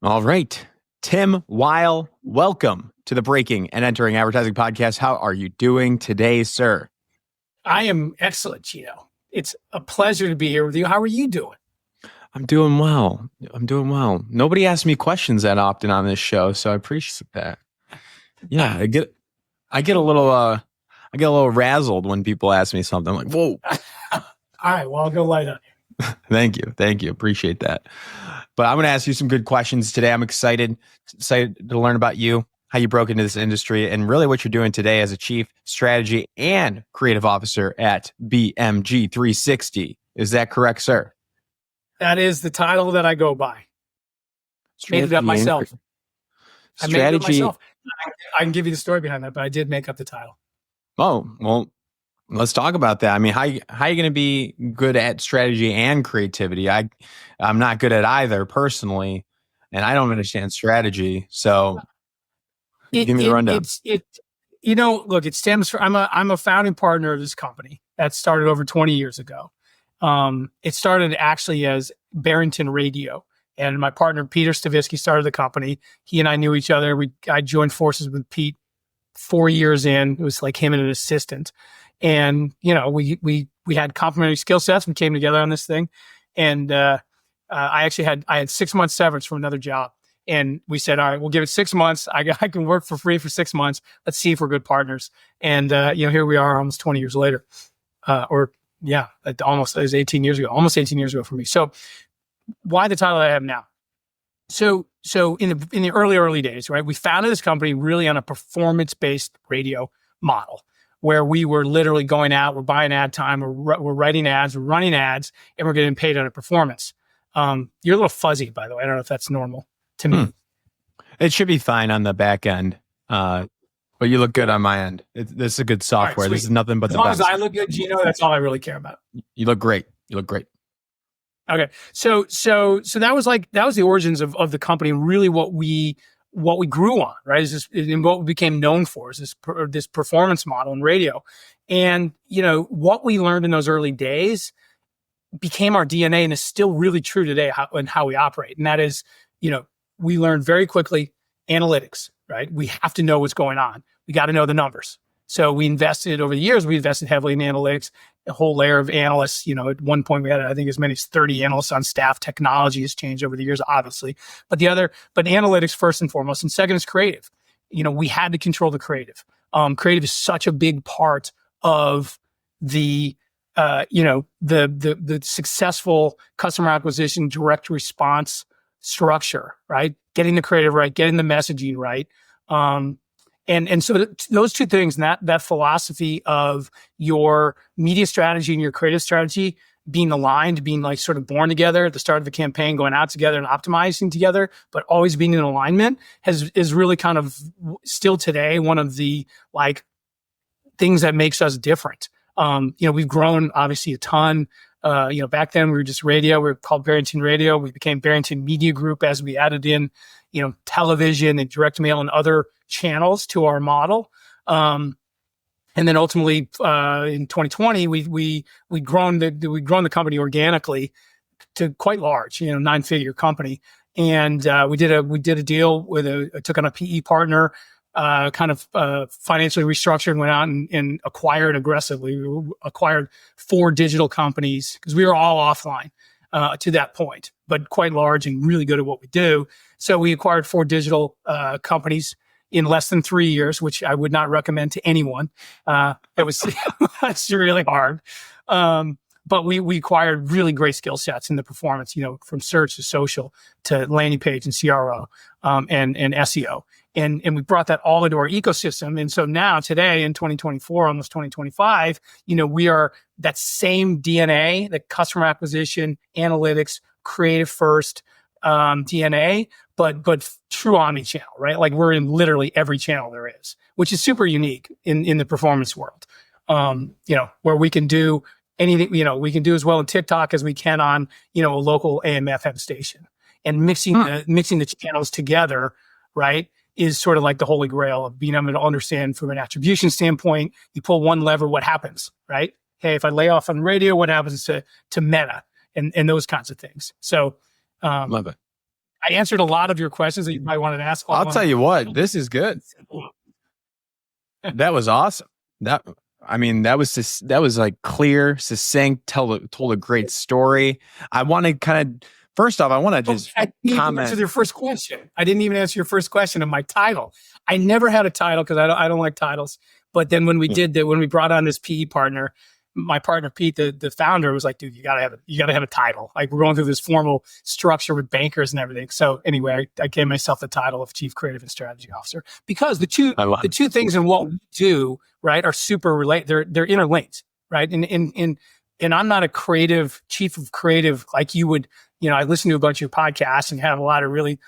All right. Tim Weil, welcome to the Breaking and Entering Advertising Podcast. How are you doing today, sir? I am excellent, Gino. It's a pleasure to be here with you. How are you doing? I'm doing well. Nobody asks me questions that often on this show, so I appreciate that. Yeah, I get a little razzled when people ask me something. I'm like, whoa. All right, well, I'll go light on you. Thank you. Appreciate that. But I'm going to ask you some good questions today. I'm excited to learn about you, how you broke into this industry, and really what you're doing today as a chief strategy and creative officer at BMG 360. Is that correct, sir? That is the title that I go by. Made it up myself. I made it up myself. I can give you the story behind that, but I did make up the title. Oh, well, let's talk about that. I mean, how are you going to be good at strategy and creativity? I'm not good at either personally, and I don't understand strategy. So give me the rundown. Look, it stems from I'm a founding partner of this company that started over 20 years ago. It started actually as Barrington Radio, and my partner Peter Stavisky started the company. He and I knew each other. I joined forces with Pete 4 years in. It was like him and an assistant. And, we had complementary skill sets. We came together on this thing. And I had 6 months severance from another job. And we said, all right, we'll give it 6 months. I can work for free for 6 months. Let's see if we're good partners. And, here we are almost 20 years later. It was 18 years ago, almost 18 years ago for me. So why the title that I have now? So in the early days, right, we founded this company really on a performance-based radio model, where we were literally going out, we're buying ad time, we're writing ads, we're running ads, and we're getting paid on a performance. You're a little fuzzy, by the way. I don't know if that's normal to me. It should be fine on the back end, but you look good on my end. This is a good software. Right, this is nothing but the best. As long as I look good, Gino, that's all I really care about. You look great. Okay, so that was the origins of the company, and really what we grew on, right? Is this, and what we became known for is this performance model in radio. And, what we learned in those early days became our DNA and is still really true today how we operate. And that is, we learned very quickly analytics, right? We have to know what's going on. We got to know the numbers. So we invested heavily in analytics, a whole layer of analysts. At one point we had, I think, as many as 30 analysts on staff. Technology has changed over the years, obviously. But analytics first and foremost, and second is creative. We had to control the creative. Creative is such a big part of the successful customer acquisition, direct response structure, right? Getting the creative right, getting the messaging right. And so those two things, and that philosophy of your media strategy and your creative strategy being aligned, being like sort of born together at the start of the campaign, going out together and optimizing together, but always being in alignment is really kind of still today one of the things that makes us different. We've grown obviously a ton. Back then we were just radio. We were called Barrington Radio. We became Barrington Media Group as we added in, television and direct mail and other channels to our model. And then ultimately, in 2020, we'd grown the company organically to quite large, 9-figure company. And, we did a deal took on a PE partner, financially restructured, went out and acquired aggressively. We acquired 4 digital companies because we were all offline to that point, but quite large and really good at what we do. So we acquired 4 digital companies in less than 3 years, which I would not recommend to anyone. It was that's really hard. But we acquired really great skill sets in the performance, from search to social to landing page and CRO and SEO. And we brought that all into our ecosystem. And so now today in 2024, almost 2025, we are that same DNA, the customer acquisition, analytics, creative first DNA, but true omnichannel, right? Like we're in literally every channel there is, which is super unique in the performance world. Where we can do anything, we can do as well in TikTok as we can on, a local AM FM station, and mixing the channels together, right, is sort of like the holy grail of being able to understand from an attribution standpoint. You pull one lever, what happens, right? Hey, if I lay off on radio, what happens to Meta and those kinds of things? So, love it. I answered a lot of your questions that you might wanted to ask. I'll tell you what, this is good. That was awesome. That was like clear, succinct, told a great story. I want to kind of first off, I want to just I didn't comment. answer your first question. I didn't even answer your first question of my title. I never had a title because I don't like titles. But then when we did that, when we brought on this PE partner, my partner Pete, the founder, was like, "Dude, you gotta have a title. Like, we're going through this formal structure with bankers and everything." So anyway, I gave myself the title of Chief Creative and Strategy Officer because the two things in what we do, right, are super related. They're interlinked, right? And I'm not a creative chief of creative like you would. I listen to a bunch of your podcasts and have a lot of really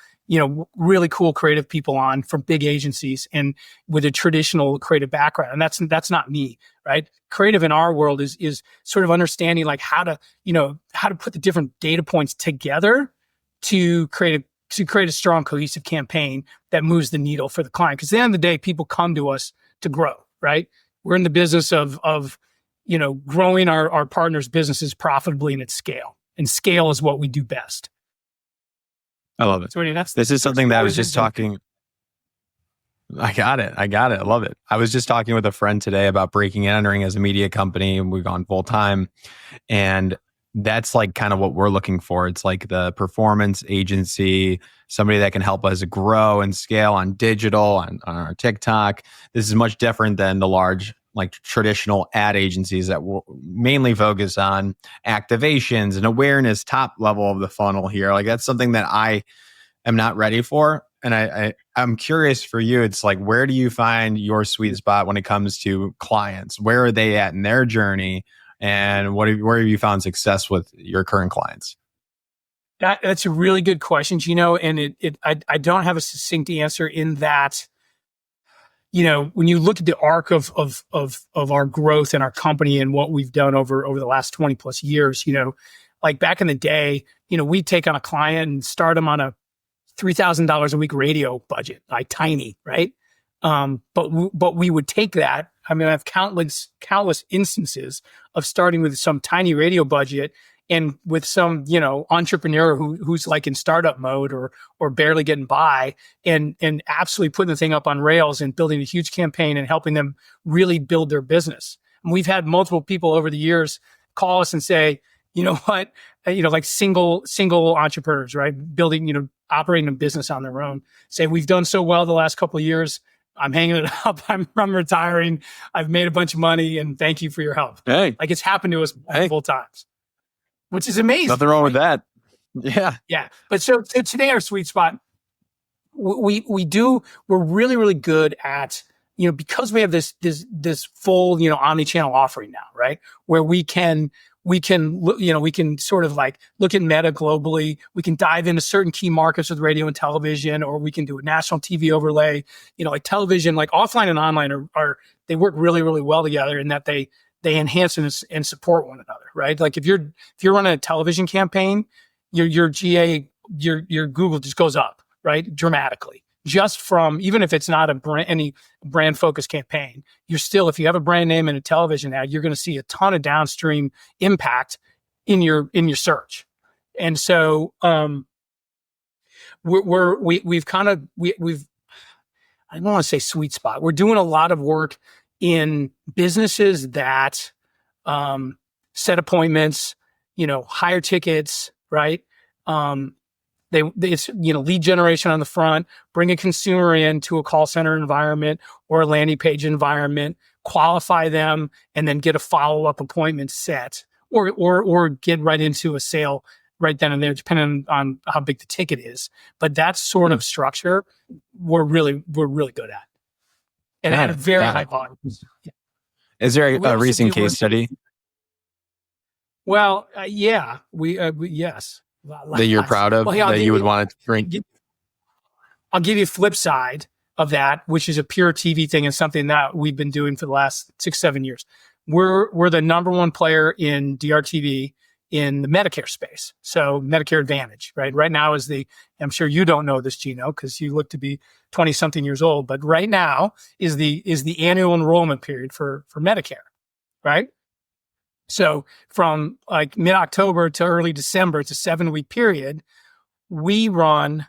cool creative people on from big agencies and with a traditional creative background. And that's not me, right? Creative in our world is sort of understanding like how to put the different data points together to create a strong, cohesive campaign that moves the needle for the client. Because at the end of the day, people come to us to grow, right? We're in the business of growing our partners' businesses profitably and at scale. And scale is what we do best. I love it. So this is something that I was just talking. I got it. I love it. I was just talking with a friend today about breaking and entering as a media company, and we've gone full time. And that's like kind of what we're looking for. It's like the performance agency, somebody that can help us grow and scale on digital, on our TikTok. This is much different than the large, like traditional ad agencies that will mainly focus on activations and awareness, top level of the funnel here. Like, that's something that I am not ready for. And I'm curious for you. It's like, where do you find your sweet spot when it comes to clients? Where are they at in their journey? And where have you found success with your current clients? That's a really good question, Gino. And I don't have a succinct answer in that. When you look at the arc of our growth and our company and what we've done over the last 20 plus years, like back in the day, we'd take on a client and start them on a $3,000 a week radio budget, like tiny, right? But we would take that. I mean, I have countless instances of starting with some tiny radio budget and with some, entrepreneur who's like in startup mode or barely getting by and absolutely putting the thing up on rails and building a huge campaign and helping them really build their business. And we've had multiple people over the years call us and say, you know what, like single entrepreneurs, right? Building, operating a business on their own, say, we've done so well the last couple of years. I'm hanging it up. I'm retiring. I've made a bunch of money and thank you for your help. Hey, like, it's happened to us multiple times, which is amazing. Nothing wrong with that. Yeah. Yeah. But so today our sweet spot, we're really, really good at, because we have this full, omnichannel offering now, right? Where we can sort of like look at meta globally. We can dive into certain key markets with radio and television, or we can do a national TV overlay. Like television, like offline and online they work really, really well together in that they enhance and support one another, right? Like if you're running a television campaign, your GA, your Google just goes up, right? Dramatically. Just from, even if it's not any brand focused campaign, you're still, if you have a brand name in a television ad, you're going to see a ton of downstream impact in your search. And so, we've I don't want to say sweet spot. We're doing a lot of work in businesses that, set appointments, higher tickets, right? It's lead generation on the front, bring a consumer into a call center environment or a landing page environment, qualify them, and then get a follow-up appointment set or get right into a sale right then and there, depending on how big the ticket is. But that sort of structure, we're really good at. And at a very high volume. Yeah. Is there a recent case study? Well, yeah, yes. That you're proud of, that you would want to bring? I'll give you a flip side of that, which is a pure TV thing and something that we've been doing for the last 6-7 years. We're the number one player in DRTV in the Medicare space. So Medicare Advantage, right? Right now I'm sure you don't know this, Gino, because you look to be 20 something years old, but right now is the annual enrollment period for Medicare, right? So from like mid-October to early December, it's a 7-week period. We run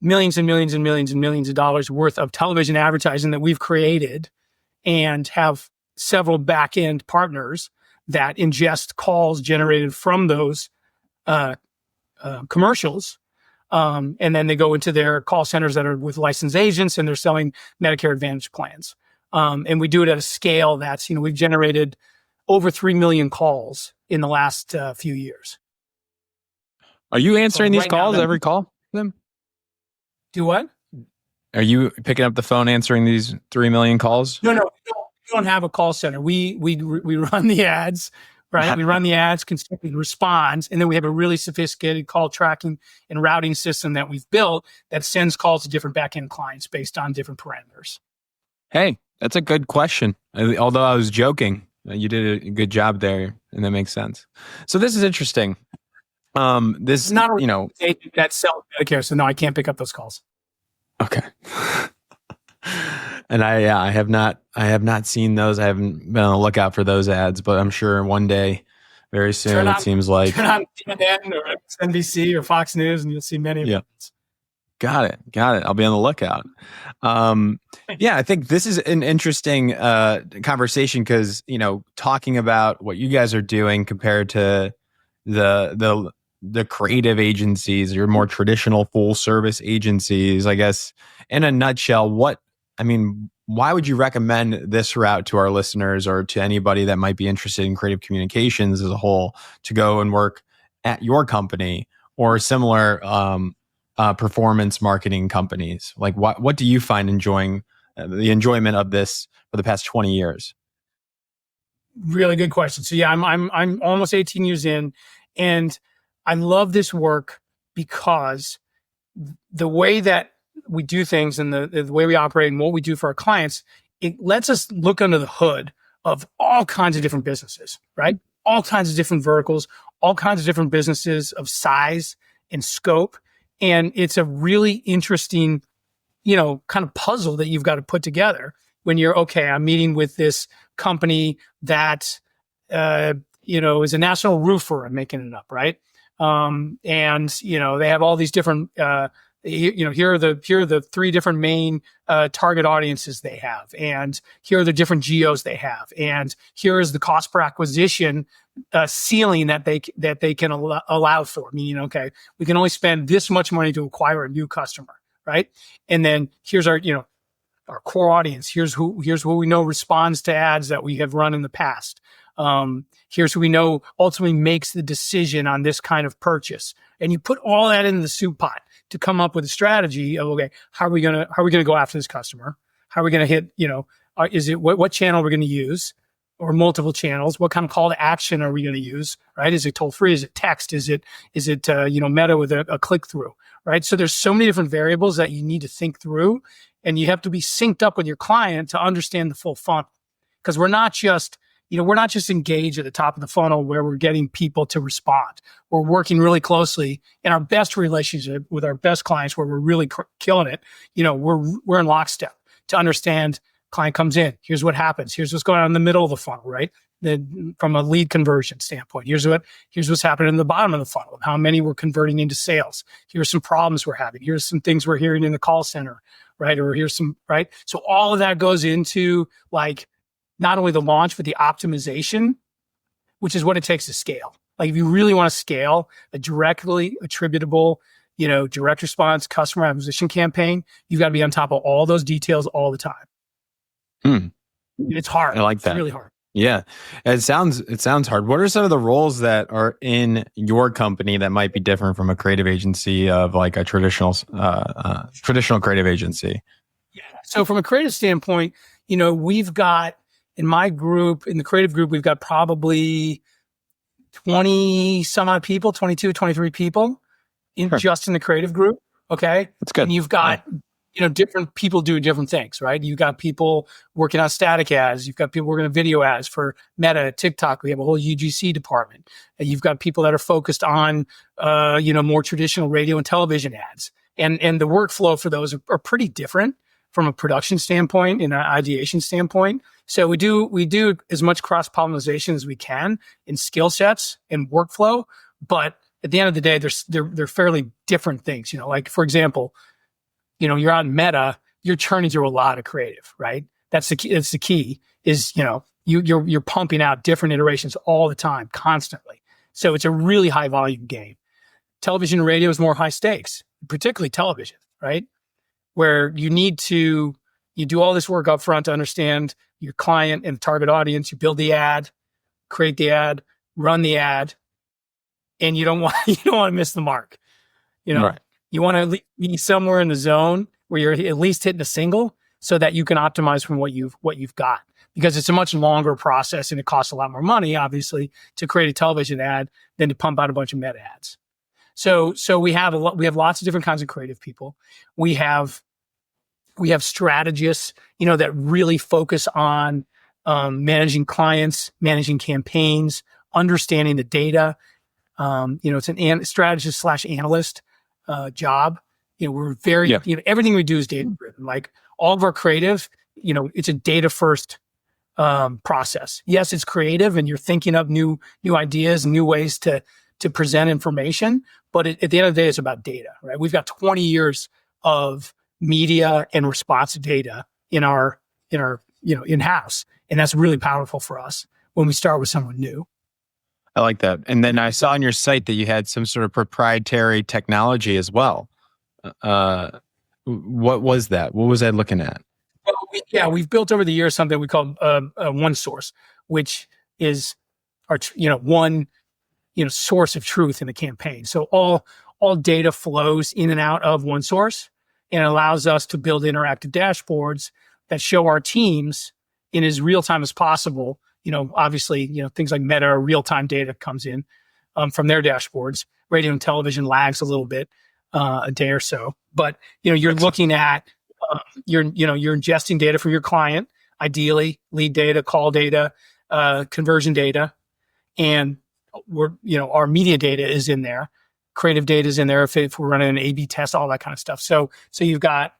millions and millions and millions and millions of dollars worth of television advertising that we've created and have several back-end partners that ingest calls generated from those commercials. And then they go into their call centers that are with licensed agents and they're selling Medicare Advantage plans. And we do it at a scale that's, we've generated over 3 million calls in the last few years. Are you answering these calls, every call? Them? Do what? Are you picking up the phone answering these 3 million calls? No, we don't have a call center. We run the ads, right? We run the ads, consistently responds, and then we have a really sophisticated call tracking and routing system that we've built that sends calls to different back-end clients based on different parameters. Hey, that's a good question. Although I was joking, you did a good job there, and that makes sense. So this is interesting. This not agent that sells Medicare, so no, I can't pick up those calls. Okay. And I have not seen those. I haven't been on the lookout for those ads, but I'm sure one day, very soon, it seems like turn on CNN or NBC or Fox News, and you'll see many of them. Got it. I'll be on the lookout. I think this is an interesting conversation because talking about what you guys are doing compared to the creative agencies, your more traditional full service agencies, I guess, in a nutshell, why would you recommend this route to our listeners or to anybody that might be interested in creative communications as a whole to go and work at your company or similar performance marketing companies? Like what do you find the enjoyment of this for the past 20 years? Really good question. So yeah, I'm almost 18 years in, and I love this work because the way that we do things and the way we operate and what we do for our clients, it lets us look under the hood of all kinds of different businesses, right? All kinds of different verticals, all kinds of different businesses of size and scope. And it's a really interesting, kind of puzzle that you've got to put together when you're, I'm meeting with this company that, is a national roofer. I'm making it up, right? And they have all these different, here are the 3 different main target audiences they have, and here are the different geos they have, and here is the cost per acquisition ceiling that they can allow for. Meaning, we can only spend this much money to acquire a new customer, right? And then here's our our core audience. Here's who we know responds to ads that we have run in the past. Here's who we know ultimately makes the decision on this kind of purchase. And you put all that in the soup pot to come up with a strategy of, how are we going to go after this customer? How are we going to hit, is it what channel we're going to use, or multiple channels? What kind of call to action are we going to use? Right? Is it toll free? Is it text? Is it meta with a click through? Right? So there's so many different variables that you need to think through, and you have to be synced up with your client to understand the full funnel. Because we're not just engaged at the top of the funnel where we're getting people to respond. We're working really closely in our best relationship with our best clients where we're really killing it. We're in lockstep to understand. Client comes in. Here's what happens. Here's what's going on in the middle of the funnel, right? From a lead conversion standpoint, here's what's happening in the bottom of the funnel. How many we're converting into sales. Here's some problems we're having. Here's some things we're hearing in the call center, right? Or here's some, right? So all of that goes into not only the launch, but the optimization, which is what it takes to scale. If you really want to scale a directly attributable, direct response customer acquisition campaign, you've got to be on top of all those details all the time. It's hard. I like that. It's really hard. Yeah. It sounds hard. What are some of the roles that are in your company that might be different from a creative agency of a traditional creative agency? Yeah. So from a creative standpoint, we've got in the creative group, we've got probably 20 some odd people, 22, 23 people just in the creative group. Okay. That's good. And you've got, different people doing different things, right? You've got people working on static ads. You've got people working on video ads for Meta, TikTok. We have a whole UGC department. And you've got people that are focused on, more traditional radio and television ads. And the workflow for those are pretty different from a production standpoint and an ideation standpoint. So we do as much cross-pollination as we can in skill sets and workflow. But at the end of the day, they're fairly different things. For example, you're on Meta, you're churning through a lot of creative, right? That's the key. That's the key is, you're pumping out different iterations all the time, constantly. So it's a really high volume game. Television and radio is more high stakes, particularly television, right? Where you do all this work up front to understand your client and target audience. You build the ad, create the ad, run the ad, and you don't want to miss the mark. Right. You want to be somewhere in the zone where you're at least hitting a single so that you can optimize from what you've got, because it's a much longer process and it costs a lot more money, obviously, to create a television ad than to pump out a bunch of meta ads. So we have lots of different kinds of creative people. We have strategists, that really focus on managing clients, managing campaigns, understanding the data. It's an strategist / analyst job. We're very, everything we do is data driven. Like all of our creative, it's a data first process. Yes, it's creative, and you're thinking of new ideas, new ways to present information. But at the end of the day, it's about data, right? We've got 20 years of media and response data in our in-house, and that's really powerful for us when we start with someone new. I like that. And then I saw on your site that you had some sort of proprietary technology as well. What was that? What was I looking at? Well, we've built over the years something we call one source, which is our one source of truth in the campaign. So all data flows in and out of one source, and it allows us to build interactive dashboards that show our teams in as real time as possible. Obviously, things like Meta or real time data comes in from their dashboards. Radio and television lags a little bit, a day or so. But you're looking at you're ingesting data from your client, ideally lead data, call data, conversion data, and our media data is in there, creative data is in there. If we're running an A/B test, all that kind of stuff. So you've got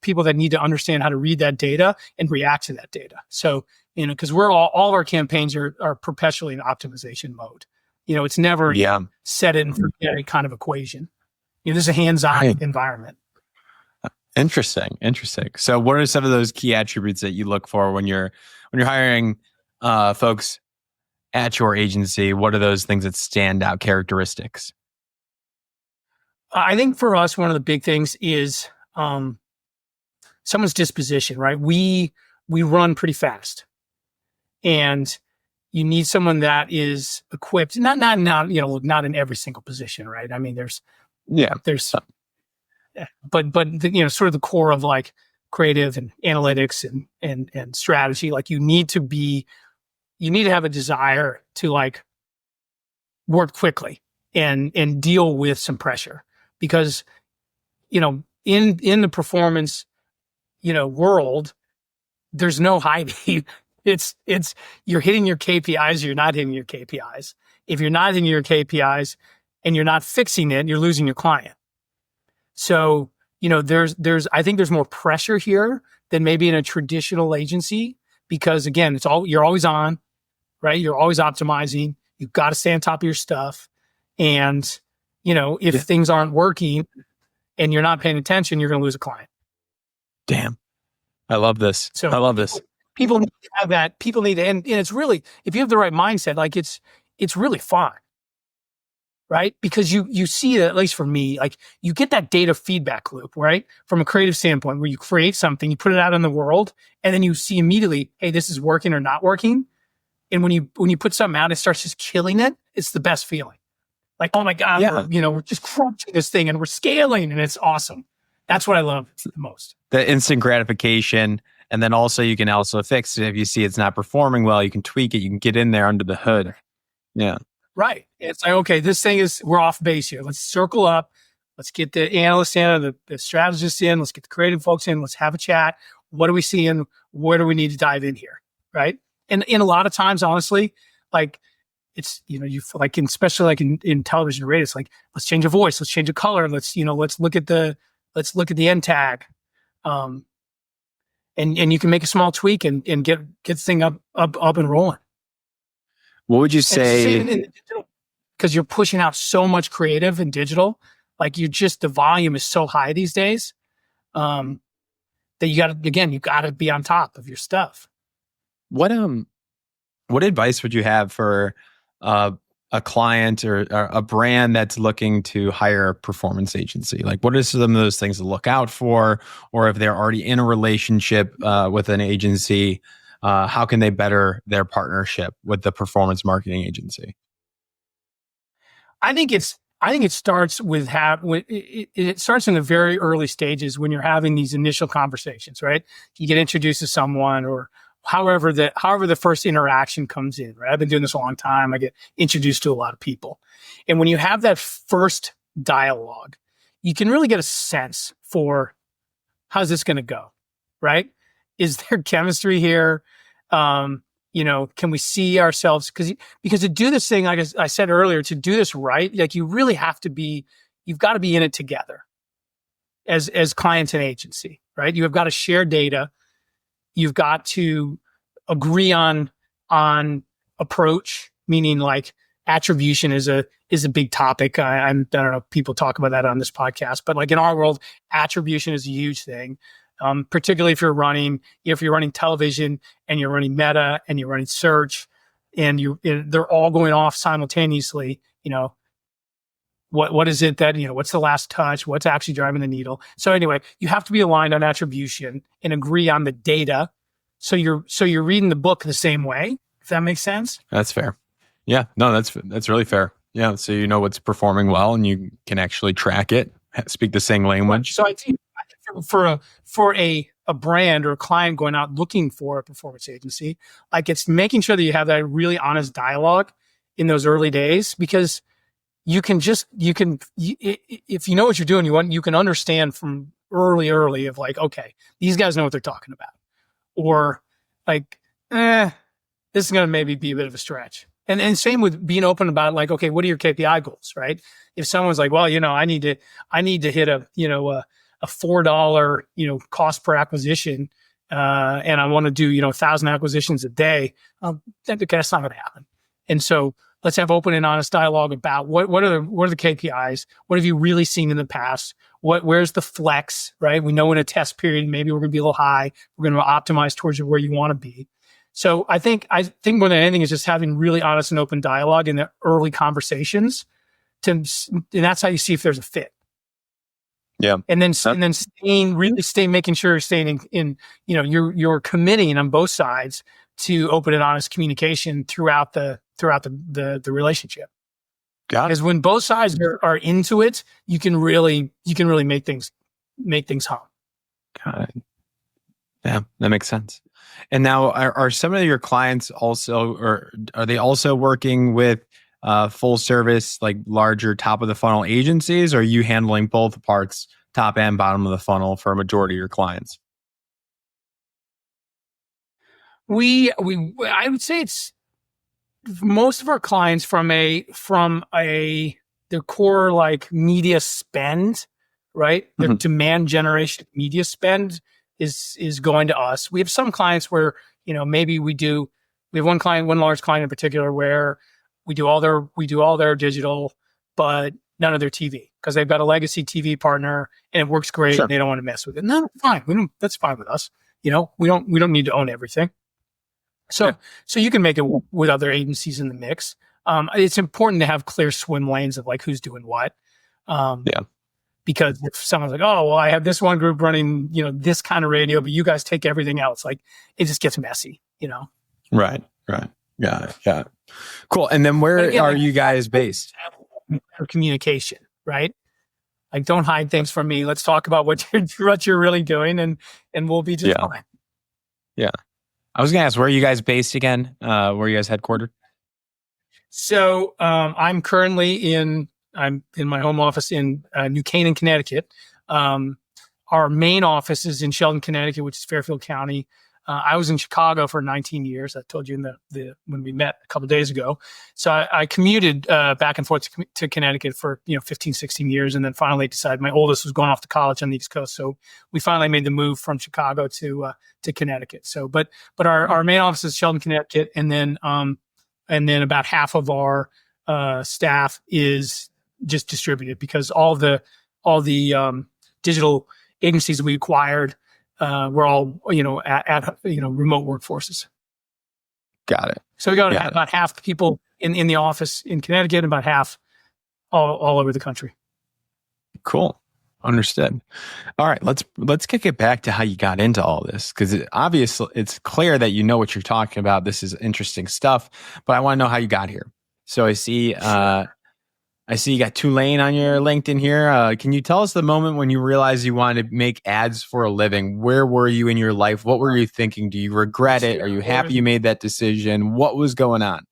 people that need to understand how to read that data and react to that data. So because we're all of our campaigns are perpetually in optimization mode. It's never set it and forget it kind of equation. This is a hands-on environment. Interesting. So what are some of those key attributes that you look for when you're hiring folks at your agency? What are those things that stand out, characteristics? I think for us, one of the big things is someone's disposition, right? We run pretty fast, and you need someone that is equipped, not in every single position, right? I mean, but sort of the core of like creative and analytics and strategy. Like you need to have a desire to like work quickly and deal with some pressure, because in the performance world, there's no hiding. It's you're hitting your KPIs, or you're not hitting your KPIs. If you're not hitting your KPIs and you're not fixing it, you're losing your client. So, I think there's more pressure here than maybe in a traditional agency, because again, you're always on, right? You're always optimizing. You've got to stay on top of your stuff. And, if things aren't working and you're not paying attention, you're going to lose a client. Damn. I love this. I love this. People need to have that. People need to, and it's really, if you have the right mindset, like it's really fun. Right? Because you see it, at least for me, like you get that data feedback loop, right? From a creative standpoint, where you create something, you put it out in the world, and then you see immediately, hey, this is working or not working. And when you put something out, it starts just killing it. It's the best feeling. Like, oh my God, we're just crunching this thing and we're scaling, and it's awesome. That's what I love the most. The instant gratification. And then also you can also fix it. If you see it's not performing well, you can tweak it. You can get in there under the hood. Yeah. Right. It's like, okay, we're off base here. Let's circle up. Let's get the analysts in, the strategists in. Let's get the creative folks in. Let's have a chat. What are we seeing? Where do we need to dive in here? Right. And a lot of times, honestly, like it's, especially like in television and radio, it's like, let's change a voice. Let's change a color. Let's look at the end tag. And you can make a small tweak and get this thing up and rolling. What would you say? Because you're pushing out so much creative and digital, like the volume is so high these days that you got to be on top of your stuff. What advice would you have for a client or a brand that's looking to hire a performance agency? Like, what are some of those things to look out for? Or if they're already in a relationship with an agency, how can they better their partnership with the performance marketing agency? I think it starts with it starts in the very early stages when you're having these initial conversations, right? You get introduced to someone, or however the first interaction comes in, right? I've been doing this a long time. I get introduced to a lot of people. And when you have that first dialogue, you can really get a sense for how's this going to go, right? Is there chemistry here? Can we see ourselves? Because to do this thing, like I said earlier, to do this right, like you've got to be in it together as clients and agency, right? You have got to share data. You've got to agree on approach, meaning like attribution is a big topic. I don't know if people talk about that on this podcast, but like in our world, attribution is a huge thing. Particularly if you're running television and you're running meta and you're running search and they're all going off simultaneously, what is it that, what's the last touch? What's actually driving the needle? So anyway, you have to be aligned on attribution and agree on the data. So you're reading the book the same way, if that makes sense. That's fair. Yeah, no, that's really fair. Yeah. So you know what's performing well and you can actually track it, speak the same language. So I think for a brand or a client going out looking for a performance agency, like it's making sure that you have that really honest dialogue in those early days, because if you know what you're doing, you can understand from early of like, okay, these guys know what they're talking about, or like, this is going to maybe be a bit of a stretch. And same with being open about like, okay, what are your KPI goals, right? If someone's like, well, I need to hit a $4, cost per acquisition, and I want to do, 1,000 acquisitions a day, that's not going to happen. And so let's have open and honest dialogue about what are the KPIs? What have you really seen in the past? Where's the flex, right? We know in a test period, maybe we're going to be a little high. We're going to optimize towards where you want to be. So I think more than anything is just having really honest and open dialogue in the early conversations, and that's how you see if there's a fit. Yeah. And then making sure you're staying in you're committing on both sides to open and honest communication throughout the relationship. Got it. Because when both sides are into it, you can really make things hum. Got it. Yeah, that makes sense. And now are some of your clients also, or are they also working with full service, like larger top of the funnel agencies? Or are you handling both parts, top and bottom of the funnel, for a majority of your clients? I would say it's most of our clients from their core like media spend, right? Their demand generation media spend is going to us. We have some clients where, maybe we have one large client in particular where we do all their digital, but none of their TV, because they've got a legacy TV partner and it works great. Sure. And they don't want to mess with it. No, fine. That's fine with us. We don't need to own everything. So you can make it with other agencies in the mix. It's important to have clear swim lanes of like who's doing what. Because if someone's like, oh, well, I have this one group running, this kind of radio, but you guys take everything else, like it just gets messy, Right. Got it. Cool. And then where are you guys based? For communication, right? Like, don't hide things from me. Let's talk about what you're really doing, and we'll be just fine. Yeah. I was going to ask, where are you guys based again? Where are you guys headquartered? So I'm currently in my home office in New Canaan, Connecticut. Our main office is in Sheldon, Connecticut, which is Fairfield County. I was in Chicago for 19 years. I told you in when we met a couple of days ago. So I commuted back and forth to Connecticut for 15, 16 years, and then finally decided my oldest was going off to college on the East Coast. So we finally made the move from Chicago to Connecticut. So, but our main office is Sheldon, Connecticut, and then about half of our staff is just distributed, because all the digital agencies we acquired were all, at remote workforces. Got it. So we got about half the people in the office in Connecticut and about half all over the country. Cool. Understood. All right, let's kick it back to how you got into all this, because obviously it's clear that you know what you're talking about. This is interesting stuff, but I want to know how you got here. So I see you got Tulane on your LinkedIn here. Can you tell us the moment when you realized you wanted to make ads for a living? Where were you in your life? What were you thinking? Do you regret it? Are you happy you made that decision? What was going on?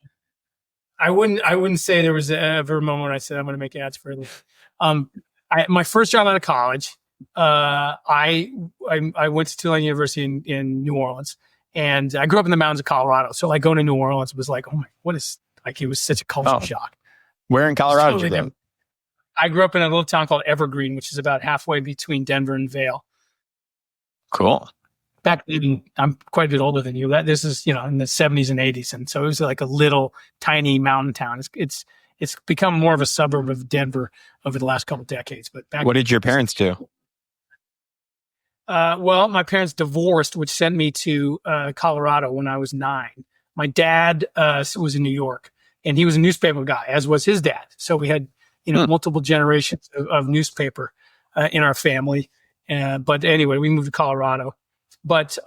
I wouldn't say there was ever a moment when I said I'm going to make ads for a living. My first job out of college, I went to Tulane University in New Orleans, and I grew up in the mountains of Colorado. So like going to New Orleans was like, oh my, it was such a culture shock. Where in Colorado did you grow up? I grew up in a little town called Evergreen, which is about halfway between Denver and Vail. Cool. Back then, I'm quite a bit older than you. This is, in the 70s and 80s. And so it was like a little tiny mountain town. It's become more of a suburb of Denver over the last couple of decades. But what did your parents do? Well, my parents divorced, which sent me to Colorado when I was 9. My dad was in New York, and he was a newspaper guy, as was his dad. So we had, multiple generations of newspaper in our family. But anyway, we moved to Colorado. But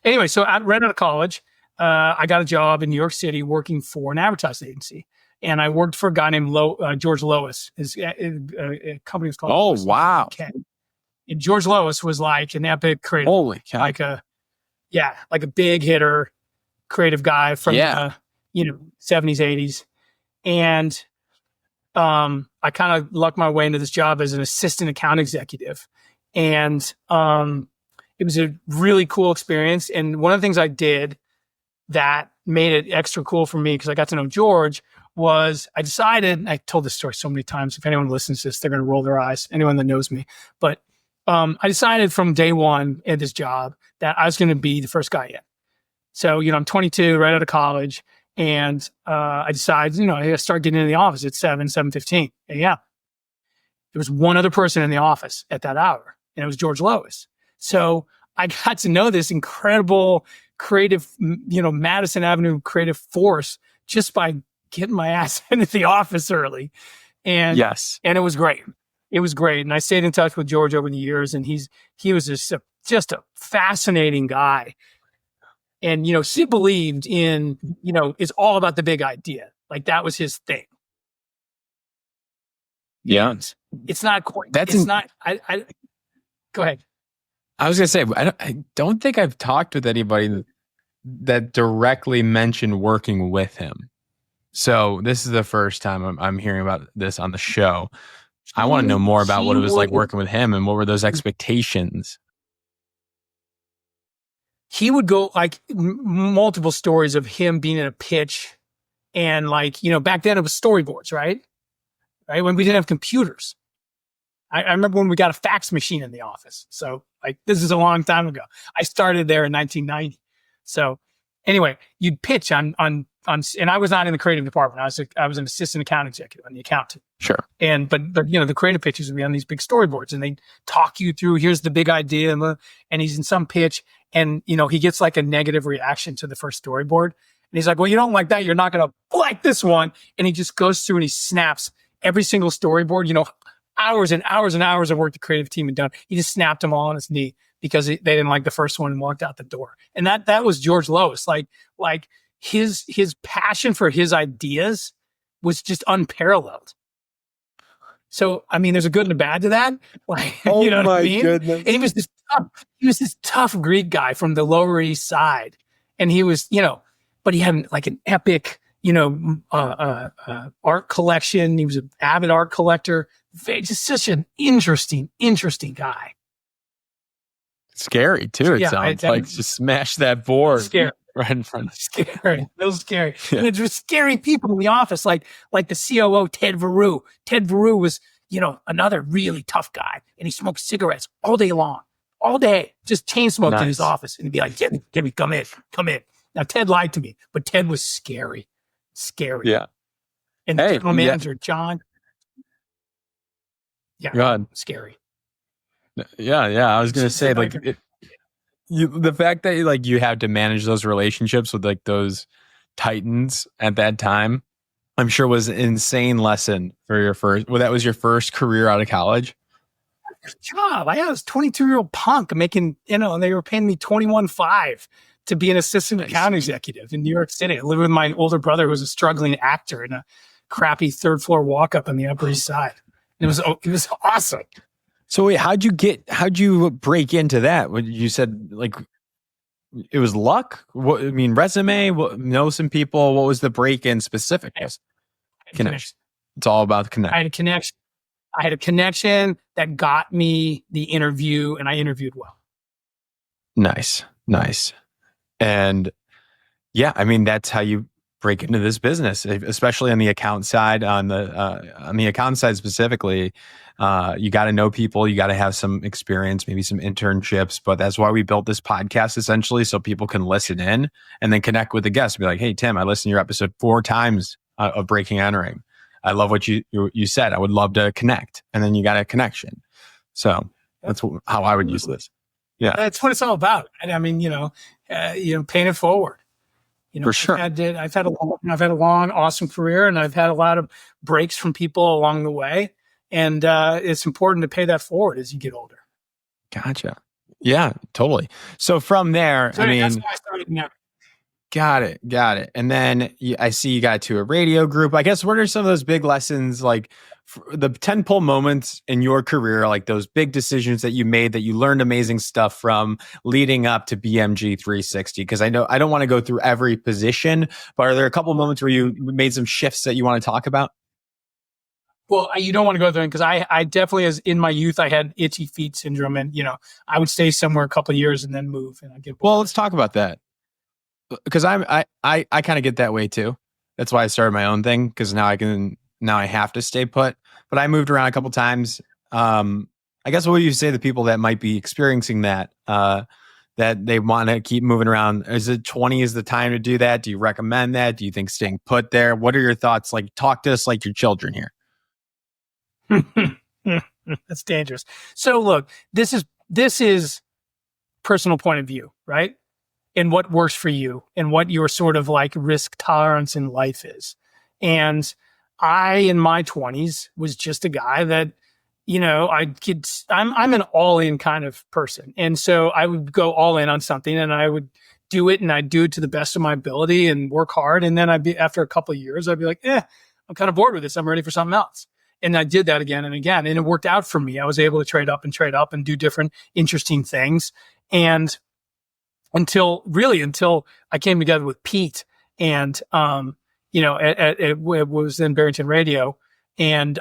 anyway, so right out of college, I got a job in New York City working for an advertising agency. And I worked for a guy named George Lois. His company was called Lois. Wow. And George Lois was like an epic creative. Holy cow. Like a big hitter, creative guy from the 70s, 80s. And I kind of lucked my way into this job as an assistant account executive. And it was a really cool experience. And one of the things I did that made it extra cool for me, because I got to know George, was I decided, I told this story so many times, if anyone listens to this, they're going to roll their eyes, anyone that knows me. But I decided from day one at this job that I was going to be the first guy in. So, I'm 22, right out of college. And I decided, I got to start getting into the office at 7:15 a.m. There was one other person in the office at that hour, and it was George Lois. So I got to know this incredible creative, Madison Avenue creative force just by getting my ass into the office early. And yes, and it was great. It was great. And I stayed in touch with George over the years, and he was just a fascinating guy. And, he believed in, it's all about the big idea. Like that was his thing. Yeah. It's not quite, I go ahead. I was going to say, I don't think I've talked with anybody that directly mentioned working with him. So this is the first time I'm hearing about this on the show. I want to know more about what it was like working with him, and what were those expectations? He would go like multiple stories of him being in a pitch, and back then it was storyboards, right? Right. When we didn't have computers. I remember when we got a fax machine in the office. So this is a long time ago. I started there in 1990. So anyway, you'd pitch on, and I was not in the creative department. I was an assistant account executive on the account team. Sure. But the creative pitches would be on these big storyboards, and they'd talk you through, here's the big idea. And he's in some pitch, and, he gets like a negative reaction to the first storyboard. And he's like, well, you don't like that. You're not going to like this one. And he just goes through and he snaps every single storyboard, hours and hours and hours of work the creative team had done. He just snapped them all on his knee because they didn't like the first one and walked out the door. And that was George Lois. Like his passion for his ideas was just unparalleled. So, there's a good and a bad to that. Oh, you know what I my mean? goodness. And he was this tough Greek guy from the Lower East Side. And he was, but he had like an epic, art collection. He was an avid art collector. Just such an interesting guy. Scary too. It sounds like just smash that board. Scary. Right in front of scary. It was scary. Yeah. And there's scary people in the office, like the COO, Ted Veru. Ted Veru was, another really tough guy. And he smoked cigarettes all day long. All day. Just chain smoked in his office. And he'd be like, Jimmy, come in. Now, Ted lied to me, but Ted was scary. Yeah. And the general manager, John. Yeah. God. Scary. Yeah, yeah. I was gonna say like Like, the fact that like you had to manage those relationships with like those titans at that time, I'm sure was an insane lesson for your first. Well, that was your first career out of college. job. I was 22-year-old punk making, and they were paying me 21.5 to be an assistant Nice. account executive in New York City. I lived with my older brother who was a struggling actor in a crappy third floor walk up on the Upper East Side. It was awesome. So wait, how'd you break into that? When you said like it was luck? What I mean, resume, know some people. What was the break in specific? Connection. It's all about the connection. I had a connection. I had a connection that got me the interview, and I interviewed well. Nice. And yeah, I mean, that's how you break into this business, especially on the account side. On the account side specifically, you got to know people. You got to have some experience, maybe some internships. But that's why we built this podcast essentially, so people can listen in and then connect with the guests. Be like, hey, Tim, I listened to your episode 4 times of Breaking Entering. I love what you said. I would love to connect, and then you got a connection. So that's how I would use this. Yeah, that's what it's all about. And I mean, paying it forward. For sure. I've had a long, awesome career, and I've had a lot of breaks from people along the way. And it's important to pay that forward as you get older. Gotcha. Yeah, totally. So from there, So that's why I started now. Got it. And then I see you got to a radio group. I guess what are some of those big lessons, like the tentpole moments in your career, like those big decisions that you made that you learned amazing stuff from leading up to BMG 360? Because I know I don't want to go through every position, but are there a couple of moments where you made some shifts that you want to talk about? Well, you don't want to go there because I definitely, as in my youth, I had itchy feet syndrome, and I would stay somewhere a couple of years and then move. And I get well. Let's talk about that. Because I kind of get that way too. That's why I started my own thing, because now I have to stay put. But I moved around a couple times. I guess what would you say to the people that might be experiencing that that they want to keep moving around? Is it 20 is the time to do that? Do you recommend that? Do you think staying put there? What are your thoughts? Like, talk to us like your children here. That's dangerous. So look, this is personal point of view, right? And what works for you and what your sort of like risk tolerance in life is. And I, in my 20s, was just a guy that, I'm an all in kind of person. And so I would go all in on something and I would do it, and I'd do it to the best of my ability and work hard. And then after a couple of years, I'd be like, I'm kind of bored with this. I'm ready for something else. And I did that again and again. And it worked out for me. I was able to trade up and do different interesting things. And until I came together with Pete and, it was then Barrington Radio. And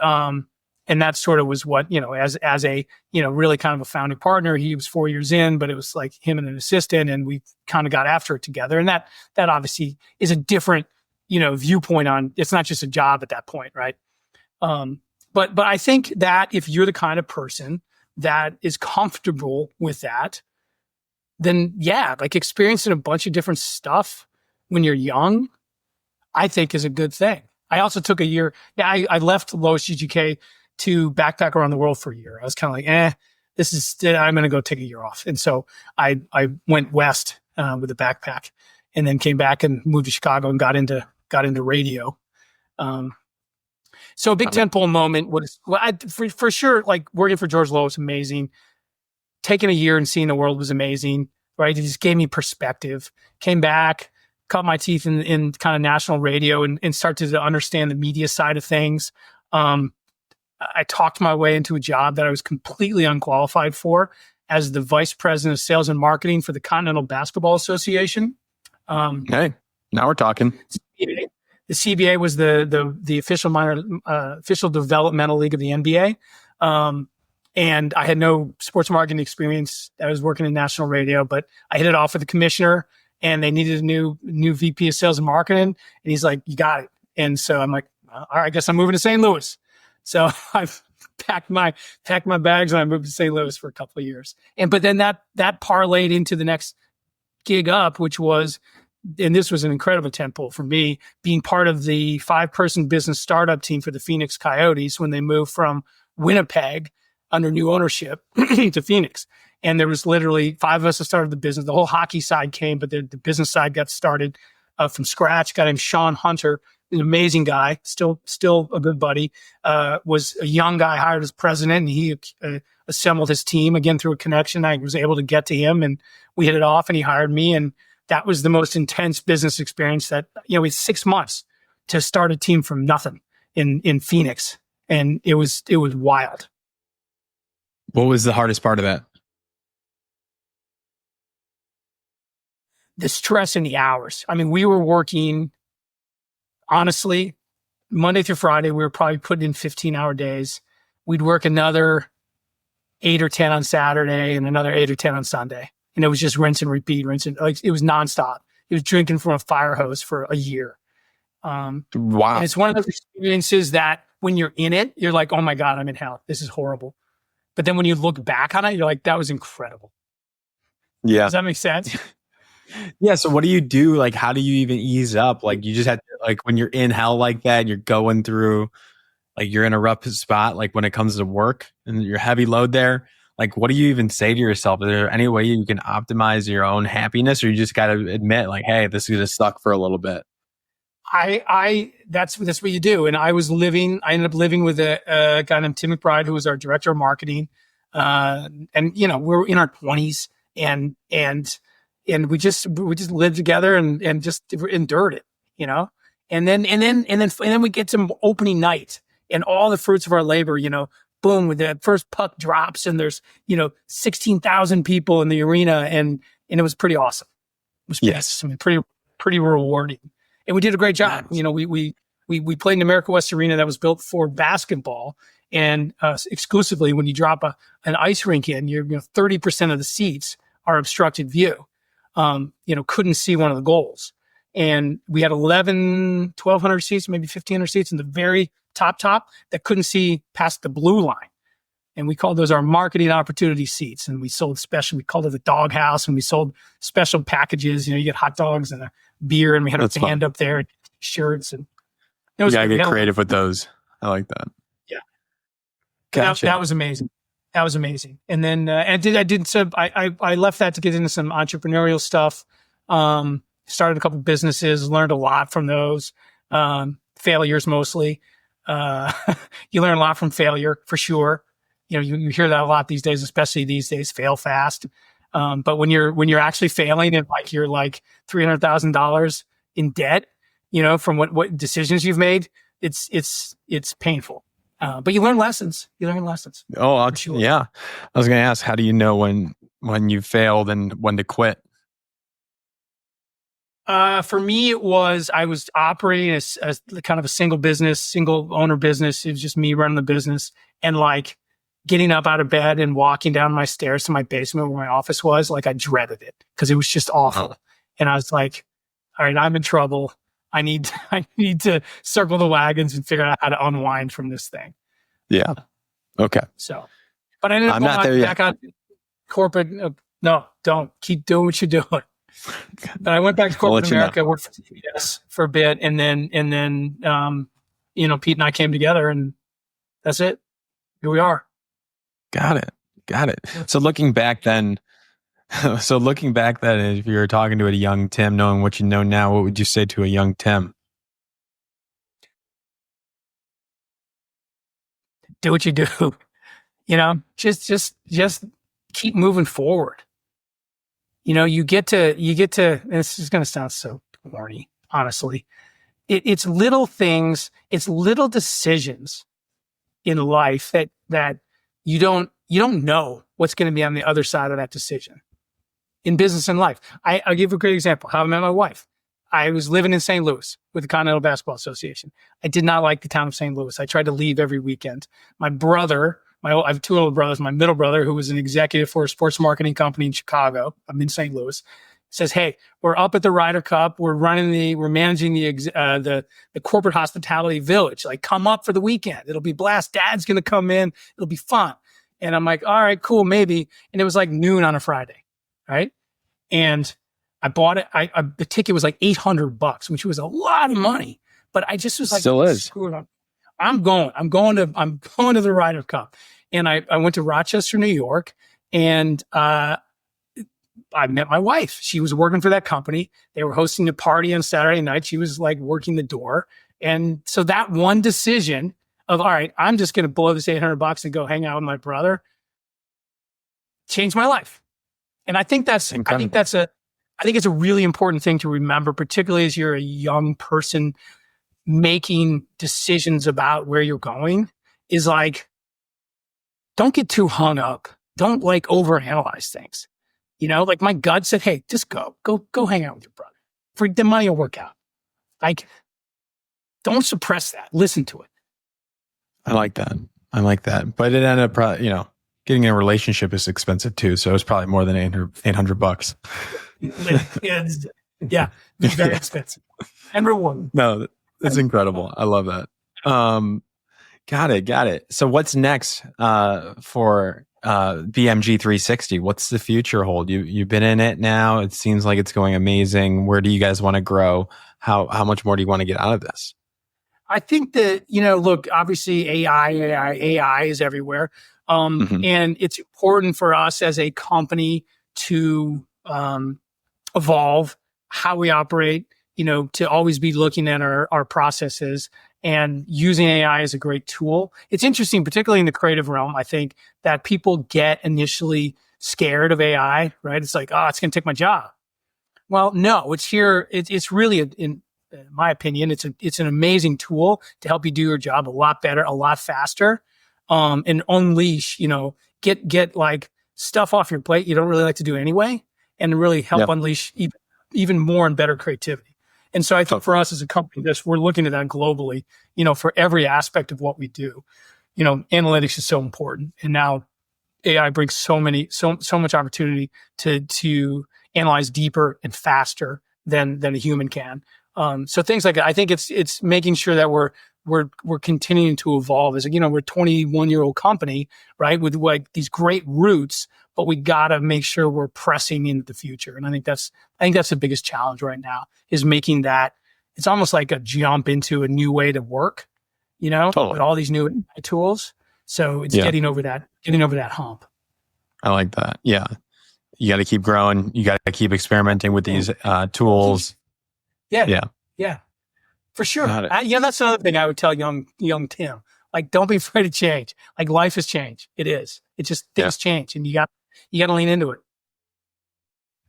that sort of was what, as a, really kind of a founding partner. He was 4 years in, but it was like him and an assistant, and we kind of got after it together. And that obviously is a different, viewpoint on, it's not just a job at that point. Right. But I think that if you're the kind of person that is comfortable with that, then like experiencing a bunch of different stuff when you're young, I think is a good thing. I also took a year. Yeah, I left Lois GGK to backpack around the world for a year. I was kind of like, I'm going to go take a year off. And so I went west with a backpack, and then came back and moved to Chicago and got into radio. So a big tentpole moment was, for sure, like working for George Lois, amazing. Taking a year and seeing the world was amazing, right? It just gave me perspective. Came back, cut my teeth in kind of national radio and started to understand the media side of things. I talked my way into a job that I was completely unqualified for as the vice president of sales and marketing for the Continental Basketball Association. Hey, now we're talking. The CBA was the official developmental league of the NBA. And I had no sports marketing experience. I was working in national radio, but I hit it off with the commissioner, and they needed a new VP of sales and marketing. And he's like, "You got it." And so I'm like, "All right, I guess I'm moving to St. Louis." So I've packed my bags and I moved to St. Louis for a couple of years. But then that parlayed into the next gig up, which was, and this was an incredible tentpole for me, being part of the 5-person business startup team for the Phoenix Coyotes when they moved from Winnipeg under new ownership to Phoenix. And there was literally 5 of us that started the business. The whole hockey side came, but the business side got started from scratch. A guy named Sean Hunter, an amazing guy, still a good buddy, was a young guy hired as president, and he assembled his team again through a connection. I was able to get to him, and we hit it off, and he hired me. And that was the most intense business experience that, we had 6 months to start a team from nothing in Phoenix. And it was wild. What was the hardest part of that? The stress and the hours. I mean, we were working, honestly, Monday through Friday, we were probably putting in 15-hour days. We'd work another 8 or 10 on Saturday and another 8 or 10 on Sunday. And it was just rinse and repeat, like it was nonstop. It was drinking from a fire hose for a year. Wow. And it's one of those experiences that when you're in it, you're like, oh my God, I'm in hell. This is horrible. But then when you look back on it, you're like, that was incredible. Yeah. Does that make sense? Yeah. So what do you do? Like, how do you even ease up? Like, you just have to, like, when you're in hell like that and you're going through, like, you're in a rough spot, like when it comes to work and your heavy load there, like, what do you even say to yourself? Is there any way you can optimize your own happiness, or you just got to admit, like, hey, this is going to suck for a little bit? That's what you do. And I ended up living with a guy named Tim McBride, who was our director of marketing. And we're in our 20s and we just lived together and just endured it, and then we get to opening night and all the fruits of our labor, boom, with the first puck drops and there's, 16,000 people in the arena. And it was pretty awesome. It was yes. pretty rewarding. And we did a great job. Nice. We played in America West Arena that was built for basketball, and exclusively when you drop an ice rink in, 30% of the seats are obstructed view. Couldn't see one of the goals, and we had 1,200 seats, maybe 1,500 seats in the very top that couldn't see past the blue line. And we called those our marketing opportunity seats. And we sold we called it the dog house, and we sold special packages. You get hot dogs and a beer, and we had a band up there, and shirts, and it was get creative with those. I like that. Yeah, gotcha. That was amazing. That was amazing. And then I left that to get into some entrepreneurial stuff. Started a couple businesses, learned a lot from those. Failures mostly. You learn a lot from failure for sure. You hear that a lot these days, especially these days, fail fast. But when you're actually failing and like you're like $300,000 in debt, from what decisions you've made, it's painful. But you learn lessons. Oh, sure. Yeah. I was going to ask, how do you know when you failed and when to quit? For me, I was operating as kind of a single owner business. It was just me running the business, and like getting up out of bed and walking down my stairs to my basement where my office was, like I dreaded it because it was just awful. And I was like, all right, I'm in trouble. I need to circle the wagons and figure out how to unwind from this thing. Yeah. Okay. So, but I ended up I'm not there back out corporate. No, don't keep doing what you're doing. But I went back to corporate America, worked for CBS for a bit, and then Pete and I came together, and that's it. Here we are. Got it. So looking back then, if you were talking to a young Tim, knowing what you know now, what would you say to a young Tim? Do what you do. Just keep moving forward. You get to, and this is going to sound so corny, honestly. It's little things, it's little decisions in life that you don't know what's going to be on the other side of that decision. In business and life, I'll give a great example. How I met my wife. I was living in St. Louis with the Continental Basketball Association. I did not like the town of St. Louis. I tried to leave every weekend. My brother, I have 2 older brothers. My middle brother, who was an executive for a sports marketing company in Chicago, I'm in St. Louis, says, "Hey, we're up at the Ryder Cup. We're managing the corporate hospitality village. Like, come up for the weekend. It'll be blast. Dad's going to come in. It'll be fun." And I'm like, all right, cool, maybe. And it was like noon on a Friday, right? And I bought it. The ticket was like $800, which was a lot of money. But I just was like, still is. Screw it up. I'm going to the Ryder Cup. And I went to Rochester, New York, and I met my wife. She was working for that company. They were hosting a party on Saturday night. She was like working the door. And so that one decision of, all right, I'm just going to blow this $800 and go hang out with my brother changed my life. And I think it's a really important thing to remember, particularly as you're a young person making decisions about where you're going, is like, don't get too hung up. Don't like overanalyze things. Like my gut said, hey, just go hang out with your brother. For the money will work out. Like, don't suppress that. Listen to it. I like that. But it ended up, getting in a relationship is expensive too. So it's probably more than $800. Yeah, it's very expensive and rewarding. No, that's incredible. I love that. Got it. So what's next for BMG 360? What's the future hold? You've been in it now. It seems like it's going amazing. Where do you guys want to grow? How much more do you want to get out of this? I think that, look, obviously AI is everywhere. And it's important for us as a company to evolve how we operate, to always be looking at our processes and using AI as a great tool. It's interesting, particularly in the creative realm, I think that people get initially scared of AI, right? It's like, it's going to take my job. Well, no, it's here. It's really, in my opinion, it's an amazing tool to help you do your job a lot better, a lot faster, and unleash, get like stuff off your plate you don't really like to do anyway, and really help unleash even more and better creativity. And so I think for us as a company, we're looking at that globally, for every aspect of what we do. Analytics is so important. And now AI brings so much opportunity to analyze deeper and faster than a human can. So things like that. I think it's making sure that we're continuing to evolve as we're a 21-year-old company, right? With like these great roots, but we got to make sure we're pressing into the future. And I think that's the biggest challenge right now, is making that. It's almost like a jump into a new way to work, Totally. with all these new tools. So it's getting over that hump. I like that. Yeah. You got to keep growing. You got to keep experimenting with these tools. Yeah. For sure. That's another thing I would tell young Tim. Like, don't be afraid to change. Like, life has changed. It is. It's just things change, and you got to lean into it.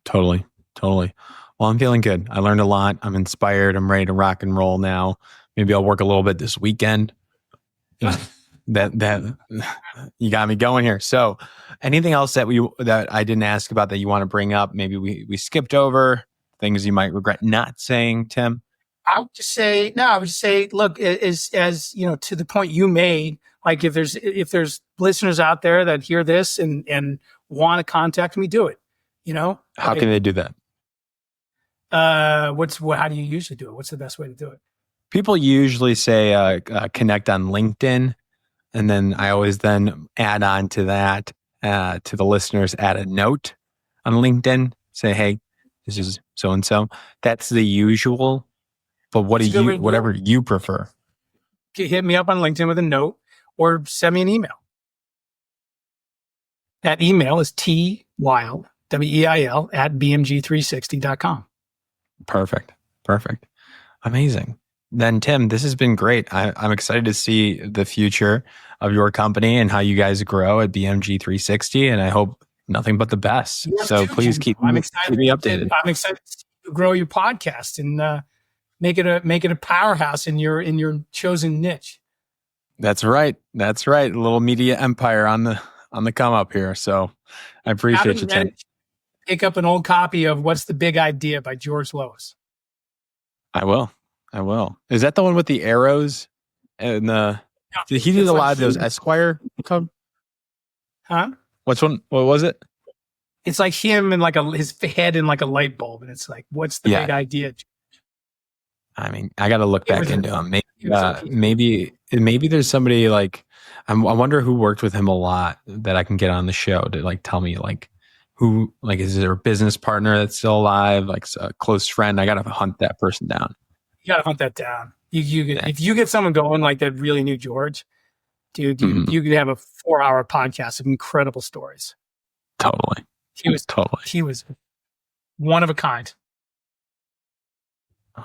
Totally. Well, I'm feeling good. I learned a lot. I'm inspired. I'm ready to rock and roll now. Maybe I'll work a little bit this weekend. That you got me going here. So, anything else that I didn't ask about that you want to bring up? Maybe we skipped over things you might regret not saying, Tim. I would just say, look, as to the point you made, like if there's listeners out there that hear this and want to contact me, do it. How can they do that? How do you usually do it? What's the best way to do it? People usually say connect on LinkedIn, and then I always then add on to that to the listeners, add a note on LinkedIn, say, hey, this is so and so. That's the usual. But whatever you prefer. Hit me up on LinkedIn with a note or send me an email. That email is Weil, Weil, @bmg360.com. Perfect. Amazing. Then, Tim, this has been great. I'm excited to see the future of your company and how you guys grow at BMG 360. And I hope nothing but the best. So please keep me updated. I'm excited to grow your podcast and make it a powerhouse in your chosen niche. That's right. A little media empire on the come up here. So I appreciate you, Tim. Pick up an old copy of What's the Big Idea by George Lois. I will. Is that the one with the arrows and did he do a lot of those Esquire come? Huh? Which one? What was it? It's like him and like his head in like a light bulb, and it's like, what's the big idea? I mean, I got to look back into him. Maybe there's somebody like I wonder who worked with him a lot that I can get on the show to like tell me like who, like, is there a business partner that's still alive, like a close friend? I got to hunt that person down. You got to hunt that down. If you get someone going like that really knew George, dude, Mhm. you could have a 4-hour podcast of incredible stories. Totally. He was one of a kind.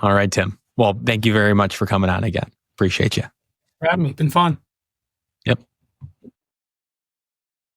All right, Tim. Well, thank you very much for coming on again. Appreciate you. For having me. Been fun. Yep.